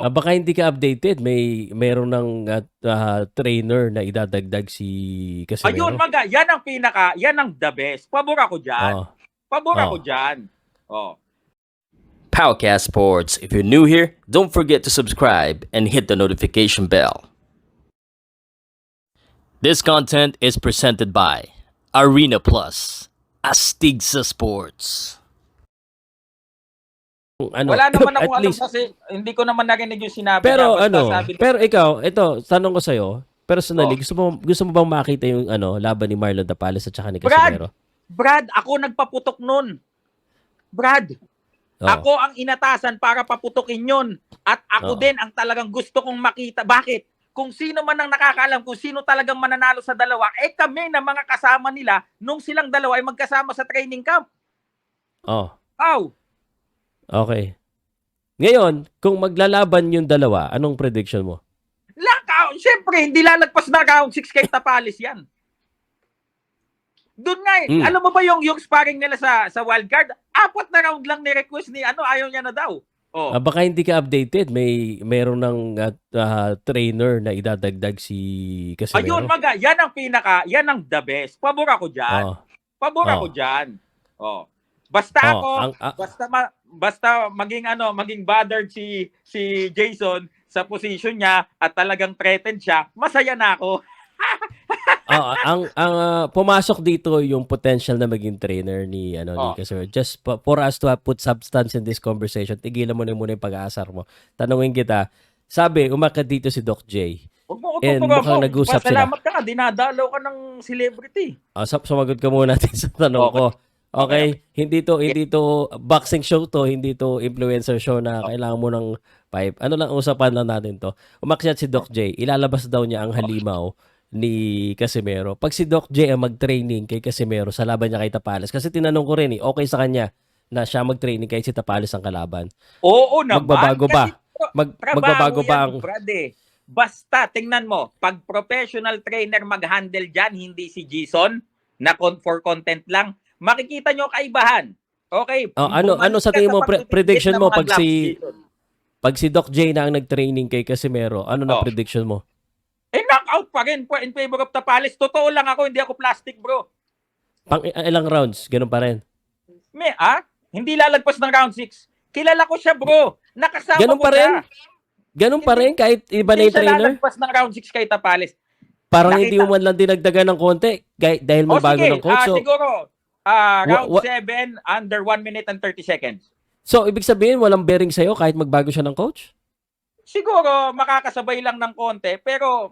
Baka hindi ka updated. Meron ng trainer na idadagdag si Ayun, Casimero. yan ang the best. Pabor ako dyan. Oh. Pabor ako Oh. dyan. Oh. Powercast Sports. If you're new here, don't forget to subscribe and hit the notification bell. This content is presented by Arena Plus, Astigsa Sports. Ano, Wala naman at akong alam least, kasi hindi ko naman narinig yung sinabi pero niya. Basta ano, sabi niya, pero ikaw, ito, tanong ko sa'yo, personally, Oh. gusto mo bang makita yung laban ni Marlon Tapales at saka ni Brad, Casimero? Brad, ako nagpaputok nun. Brad, Oo. ako ang inatasan para paputokin yun. At ako Oo. din ang talagang gusto kong makita. Bakit? Kung sino man ang nakakaalam, kung sino talagang mananalo sa dalawa, kami na mga kasama nila nung silang dalawa ay magkasama sa training camp. Oh. Aw, Okay. Ngayon, kung maglalaban yung dalawa, anong prediction mo? siyempre, hindi lalagpas na round 6 kay Tapales yan. Doon nga, alam mo ba yung sparring nila sa wildcard? 4 na round lang ni-request ni ayaw niya na daw. Oh. Baka hindi ka updated. Meron ng trainer na idadagdag si Casimero. Ayun, yan ang the best. Pabor ako dyan. Pabor ako dyan. Oh. Basta ako, basta maging bothered si Jason sa position niya at talagang threatened siya, masaya na ako. Ang pumasok dito yung potential na maging trainer ni Casimero. Just for us to put substance in this conversation, tigilan mo na muna yung pag-aasar mo. Tanungin kita, sabi, umakyat dito si Doc J. And mukhang nag-usap sila. Salamat ka nga, dinadalaw ka ng celebrity. Sumagot ka muna natin sa tanong ko. Okay, hindi to boxing show to, hindi to influencer show na kailangan mo ng pipe. Ano lang usapan lang natin to. Umakyat si Doc J, ilalabas daw niya ang halimaw ni Casimero. Pag si Doc J ang mag-training kay Casimero sa laban niya kay Tapales, kasi tinanong ko rin okay sa kanya na siya mag-training kay si Tapales ang kalaban. Oo naman. Magbabago ba? Magbabago ba ang... Basta, tingnan mo, pag professional trainer mag-handle dyan, hindi si Jason, na for content lang, makikita nyo kaibahan. Okay. Ano sa tingin mo prediction mo pag si Doc J na ang nag-training kay Casimero, ano na prediction mo? Knockout pa rin in favor of Tapales. Totoo lang ako, hindi ako plastic, bro. Pang ilang rounds, ganun pa rin. Hindi lalagpas ng round 6. Kilala ko siya, bro. Nakasama ganun ko pa rin? siya. Ganun pa rin kahit iba na yung trainer? Hindi siya lalagpas ng round 6 kay Tapales. Parang hindi mo man lang dinagdagan ng konti dahil magbago ng coach. Siguro. Round 7 under 1 minute and 30 seconds. So, ibig sabihin, walang bearing sa'yo kahit magbago siya ng coach? Siguro, makakasabay lang ng konti. Pero,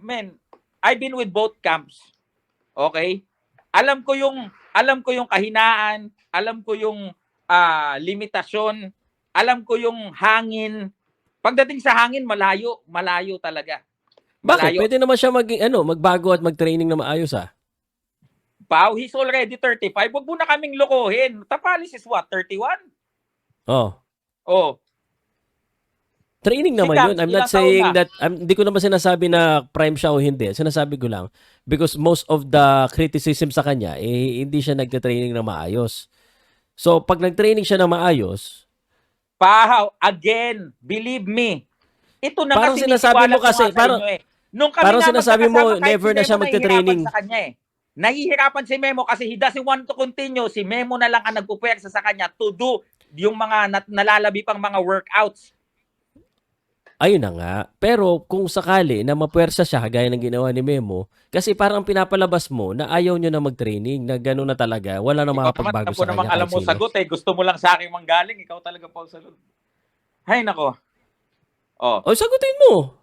I've been with both camps. Okay? Alam ko yung kahinaan. Alam ko yung limitasyon. Alam ko yung hangin. Pagdating sa hangin, malayo talaga. Bakit? Pwede naman siya magbago at mag-training na maayos Pao, he's already 35. Huwag mo na kaming lokohin. Tapales is what? 31? Training naman yun. I'm not saying that, hindi ko naman sinasabi na prime siya o hindi. Sinasabi ko lang, because most of the criticism sa kanya, hindi siya nagte-training na maayos. So, pag nag-training siya na maayos, again, believe me, ito na parang kasi sinasabi mo kasi, parang sinasabi mo, never na siya magte-training. Nahihirapan si Memo kasi he doesn't want to continue. Si Memo na lang ang nagpupwersa sa kanya to do yung mga nalalabi pang mga workouts. Ayun na nga. Pero kung sakali na mapwersa siya gaya ng ginawa ni Memo, kasi parang pinapalabas mo na ayaw nyo na mag-training, na gano'n na talaga, wala na makapagbago sa kanya. Alam mo sagot gusto mo lang sa akin manggaling, ikaw talaga pa sagot. Hay nako. Sagutin mo.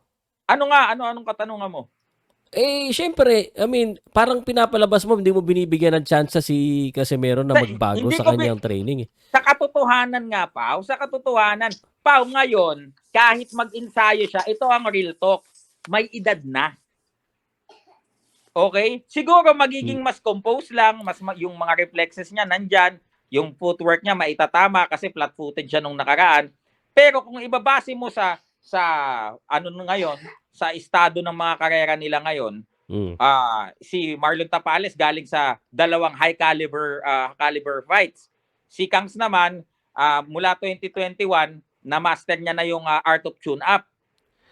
Anong katanungan mo? Syempre, parang pinapalabas mo, hindi mo binibigyan ng chance si Casimero na magbago sa kanyang training. Sa katotohanan nga, Pao, ngayon, kahit mag-ensayo siya, ito ang real talk, may edad na. Okay? Siguro magiging mas composed lang, yung mga reflexes niya nandyan, yung footwork niya maitatama kasi flat-footed siya nung nakaraan. Pero kung ibabase mo sa ngayon, sa estado ng mga karera nila ngayon, si Marlon Tapales galing sa 2 high caliber fights. Si Kangs naman mula 2021 na master niya na yung art of tune up.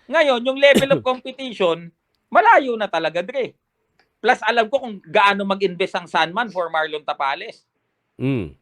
Ngayon, yung level of competition, malayo na talaga, Dre. Plus, alam ko kung gaano mag-invest ang Sanman for Marlon Tapales. Mm.